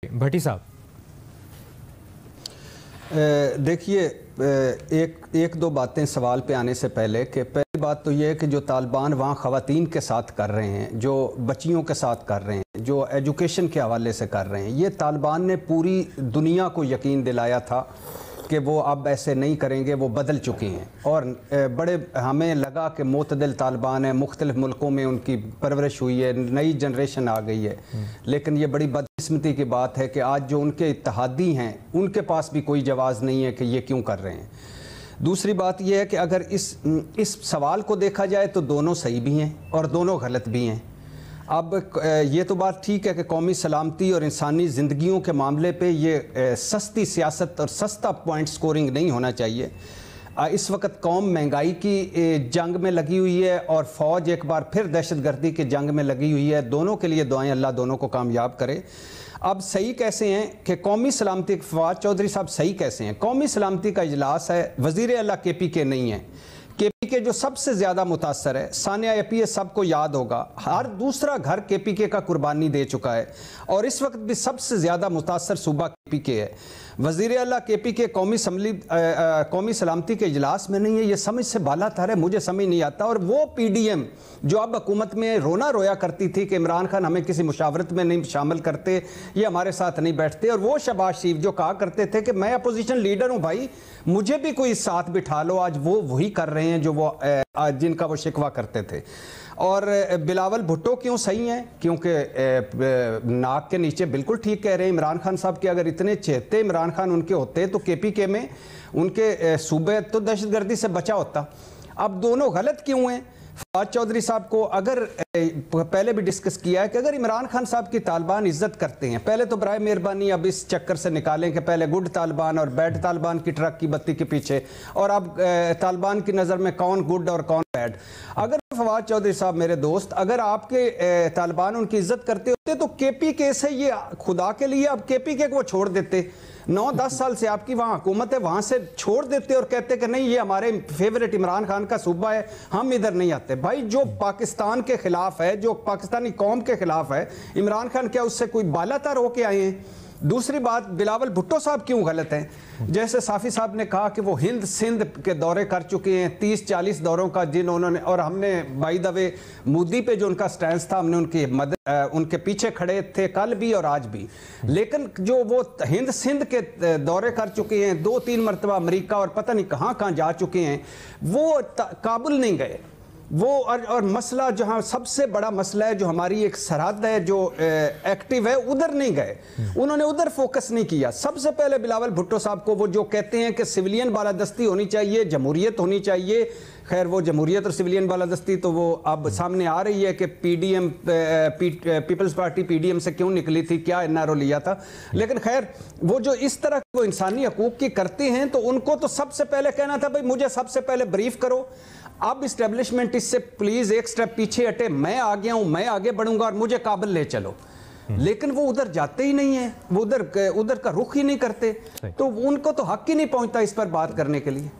भट्टी साहब, देखिए, एक दो बातें सवाल पे आने से पहले कि पहली बात तो ये है कि जो तालिबान वहाँ ख़वातीन के साथ कर रहे हैं, जो बच्चियों के साथ कर रहे हैं, जो एजुकेशन के हवाले से कर रहे हैं, ये तालिबान ने पूरी दुनिया को यकीन दिलाया था कि वो अब ऐसे नहीं करेंगे, वो बदल चुके हैं। और बड़े हमें लगा कि मोतदिल तालिबान है, मुख्तलिफ मुल्कों में उनकी परवरिश हुई है, नई जनरेशन आ गई है। लेकिन ये बड़ी बदकिस्मती की बात है कि आज जो उनके इत्तेहादी हैं उनके पास भी कोई जवाब नहीं है कि ये क्यों कर रहे हैं। दूसरी बात यह है कि अगर इस सवाल को देखा जाए तो दोनों सही भी हैं और दोनों गलत भी हैं। अब ये तो बात ठीक है कि कौमी सलामती और इंसानी ज़िंदगियों के मामले पे ये सस्ती सियासत और सस्ता पॉइंट स्कोरिंग नहीं होना चाहिए। इस वक्त कौम महंगाई की जंग में लगी हुई है और फ़ौज एक बार फिर दहशतगर्दी की जंग में लगी हुई है। दोनों के लिए दुआएं, अल्लाह दोनों को कामयाब करे। अब सही कैसे हैं कि कौमी सलामती, फवाद चौधरी साहब सही कैसे हैं? कौमी सलामती का इजलास है, वज़ीर आला KPK नहीं है। KPK जो सबसे ज़्यादा मुतासर है, सानिया APS सबको याद होगा, हर दूसरा घर KPK का कुर्बानी दे चुका है और इस वक्त भी सबसे ज़्यादा मुतासर सूबा KPK है। वज़ीर आला KPK कौमी सलामती के इजलास में नहीं है, ये समझ से बाला तर है, मुझे समझ नहीं आता। और वो PDM जो अब हुकूमत में रोना रोया करती थी कि इमरान खान हमें किसी मुशावरत में नहीं शामिल करते, ये हमारे साथ नहीं बैठते, और वो शहबाज शरीफ जो कहा करते थे कि मैं अपोजिशन लीडर हूँ भाई, मुझे भी कोई साथ बिठा लो, आज वो वही कर रहे हैं जो वो जिनका वो शिकवा करते थे। और बिलावल भुट्टो क्यों सही हैं? क्योंकि नाक के नीचे बिल्कुल ठीक कह रहे हैं इमरान खान साहब कि अगर इतने चहेते इमरान खान उनके होते तो KPK में उनके सूबे तो दहशतगर्दी से बचा होता। अब दोनों गलत क्यों हैं? फवाद चौधरी साहब को अगर पहले भी डिस्कस किया है कि अगर इमरान खान साहब की तालिबान इज्जत करते हैं, पहले तो बराए मेहरबानी अब इस चक्कर से निकालें कि पहले गुड तालिबान और बैड तालिबान की ट्रक की बत्ती के पीछे, और अब तालिबान की नज़र में कौन गुड और कौन बैड। अगर फवाद चौधरी साहब मेरे दोस्त, अगर आपके तालिबान उनकी इज्जत करते होते तो KPK से ये खुदा के लिए अब KPK को छोड़ देते। 9-10 साल से आपकी वहाँ हुकूमत है, वहाँ से छोड़ देते और कहते कि नहीं ये हमारे फेवरेट इमरान खान का सूबा है, हम इधर नहीं आते। भाई जो पाकिस्तान के खिलाफ है, जो पाकिस्तानी कौम के खिलाफ है, इमरान खान क्या उससे कोई बालातर होके आए हैं? दूसरी बात, बिलावल भुट्टो साहब क्यों गलत हैं? जैसे साफ़ी साहब ने कहा कि वो हिंद सिंध के दौरे कर चुके हैं, 30-40 दौरों का जिन उन्होंने, और हमने बाय द वे मोदी पे जो उनका स्टैंड था, हमने उनकी मदद उनके पीछे खड़े थे कल भी और आज भी। लेकिन जो वो हिंद सिंध के दौरे कर चुके हैं, 2-3 मरतबा अमेरिका और पता नहीं कहाँ कहाँ जा चुके हैं, वो काबुल नहीं गए। वो और मसला जहाँ सबसे बड़ा मसला है, जो हमारी एक सरहद है जो एक्टिव है, उधर नहीं गए, उन्होंने उधर फोकस नहीं किया। सबसे पहले बिलावल भुट्टो साहब को वो जो कहते हैं कि सिविलियन बालादस्ती होनी चाहिए, जमहूरियत होनी चाहिए, खैर वो जमहूरियत और सिविलियन बालादस्ती तो वो अब सामने आ रही है कि PDM पीपल्स पार्टी PDM से क्यों निकली थी, क्या NRO लिया था। लेकिन खैर वो जो इस तरह वो इंसानी हकूक की करते हैं तो उनको तो सबसे पहले कहना था भाई मुझे सबसे पहले ब्रीफ करो। अब इस्टेब्लिशमेंट इससे प्लीज एक स्टेप पीछे हटे, मैं आ गया हूं, मैं आगे बढ़ूंगा और मुझे काबिल ले चलो। लेकिन वो उधर जाते ही नहीं है, वो उधर का रुख ही नहीं करते, तो उनको तो हक ही नहीं पहुंचता इस पर बात करने के लिए।